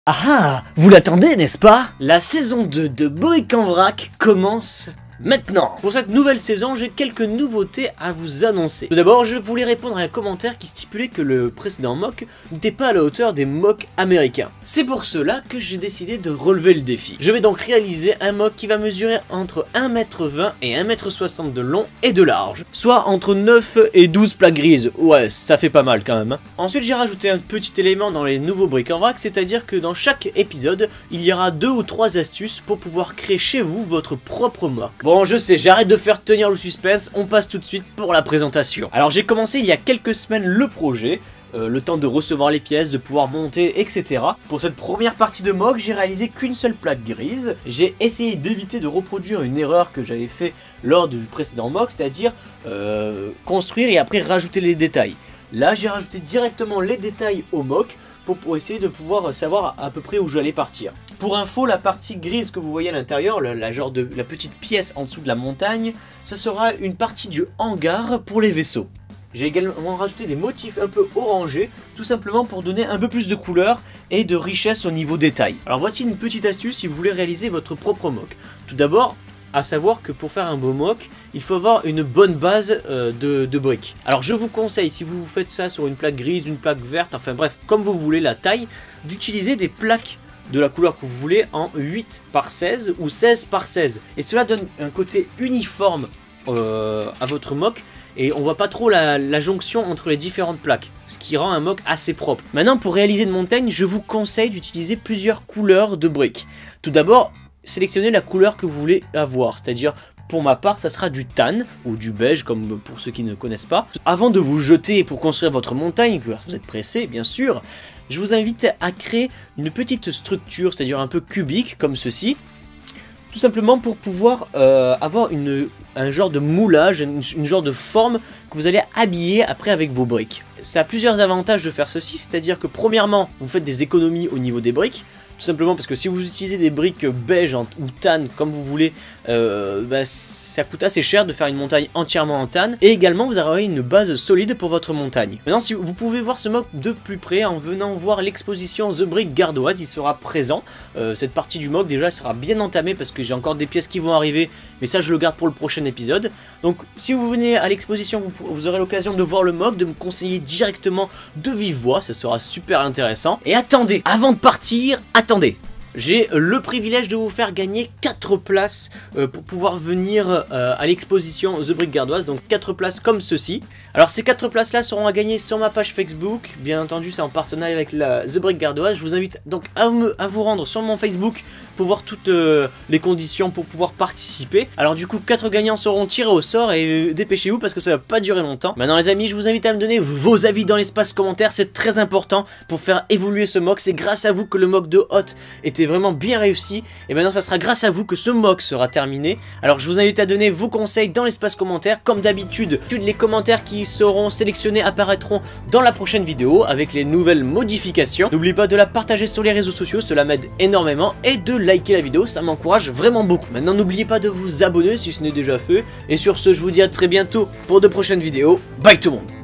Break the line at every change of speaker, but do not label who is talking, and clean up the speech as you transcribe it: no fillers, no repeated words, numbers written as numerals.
Ah ah, vous l'attendez, n'est-ce pas? La saison 2 de Brick en Vrac commence maintenant. Pour cette nouvelle saison, j'ai quelques nouveautés à vous annoncer. Tout d'abord, je voulais répondre à un commentaire qui stipulait que le précédent mock n'était pas à la hauteur des mocks américains. C'est pour cela que j'ai décidé de relever le défi. Je vais donc réaliser un mock qui va mesurer entre 1,20 m et 1,60 m de long et de large, soit entre 9 et 12 plaques grises. Ouais, ça fait pas mal quand même. Ensuite, j'ai rajouté un petit élément dans les nouveaux Brick en Vrac, c'est-à-dire que dans chaque épisode, il y aura 2 ou 3 astuces pour pouvoir créer chez vous votre propre mock. Bon, je sais, j'arrête de faire tenir le suspense, on passe tout de suite pour la présentation. Alors j'ai commencé il y a quelques semaines le projet, le temps de recevoir les pièces, de pouvoir monter, etc. Pour cette première partie de mock, j'ai réalisé qu'une seule plaque grise. J'ai essayé d'éviter de reproduire une erreur que j'avais fait lors du précédent mock, c'est-à-dire construire et après rajouter les détails. Là, j'ai rajouté directement les détails au mock pour essayer de pouvoir savoir à peu près où j'allais partir. Pour info, la partie grise que vous voyez à l'intérieur, la petite pièce en dessous de la montagne, ce sera une partie du hangar pour les vaisseaux. J'ai également rajouté des motifs un peu orangés, tout simplement pour donner un peu plus de couleur et de richesse au niveau détail. Alors voici une petite astuce si vous voulez réaliser votre propre mock. Tout d'abord, à savoir que pour faire un beau mock, il faut avoir une bonne base de briques. Alors je vous conseille, si vous faites ça sur une plaque grise, une plaque verte, enfin bref, comme vous voulez la taille, d'utiliser des plaques de la couleur que vous voulez en 8 par 16 ou 16 par 16. Et cela donne un côté uniforme à votre mock. Et on voit pas trop la jonction entre les différentes plaques, ce qui rend un mock assez propre. Maintenant, pour réaliser une montagne, je vous conseille d'utiliser plusieurs couleurs de briques. Tout d'abord, sélectionnez la couleur que vous voulez avoir, c'est-à-dire pour ma part ça sera du tan ou du beige comme pour ceux qui ne connaissent pas. Avant de vous jeter pour construire votre montagne, vous êtes pressé bien sûr, je vous invite à créer une petite structure, c'est-à-dire un peu cubique comme ceci, tout simplement pour pouvoir avoir un genre de moulage, une genre de forme que vous allez habiller après avec vos briques. Ça a plusieurs avantages de faire ceci, c'est-à-dire que premièrement vous faites des économies au niveau des briques. Tout simplement parce que si vous utilisez des briques beige ou tan comme vous voulez, ça coûte assez cher de faire une montagne entièrement en tan. Et également vous aurez une base solide pour votre montagne. Maintenant si vous pouvez voir ce mock de plus près en venant voir l'exposition The Brick Gardoise, il sera présent. Cette partie du mock déjà sera bien entamée parce que j'ai encore des pièces qui vont arriver. Mais ça je le garde pour le prochain épisode. Donc si vous venez à l'exposition vous aurez l'occasion de voir le mock, de me conseiller directement de vive voix. Ça sera super intéressant. Et attendez, avant de partir, attendez, j'ai le privilège de vous faire gagner 4 places pour pouvoir venir à l'exposition The Brick Gardoise, donc 4 places comme ceci. Alors ces 4 places là seront à gagner sur ma page Facebook, bien entendu c'est en partenariat avec la The Brick Gardoise. Je vous invite donc à vous rendre sur mon Facebook pour voir toutes les conditions pour pouvoir participer. Alors du coup 4 gagnants seront tirés au sort et dépêchez-vous parce que ça va pas durer longtemps. Maintenant les amis, je vous invite à me donner vos avis dans l'espace commentaire, c'est très important pour faire évoluer ce mock. C'est grâce à vous que le mock de Hot était vraiment bien réussi et maintenant ça sera grâce à vous que ce mock sera terminé. Alors je vous invite à donner vos conseils dans l'espace commentaire. Comme d'habitude, les commentaires qui seront sélectionnés apparaîtront dans la prochaine vidéo avec les nouvelles modifications. N'oubliez pas de la partager sur les réseaux sociaux, cela m'aide énormément, et de liker la vidéo, ça m'encourage vraiment beaucoup. Maintenant n'oubliez pas de vous abonner si ce n'est déjà fait, et sur ce je vous dis à très bientôt pour de prochaines vidéos. Bye tout le monde.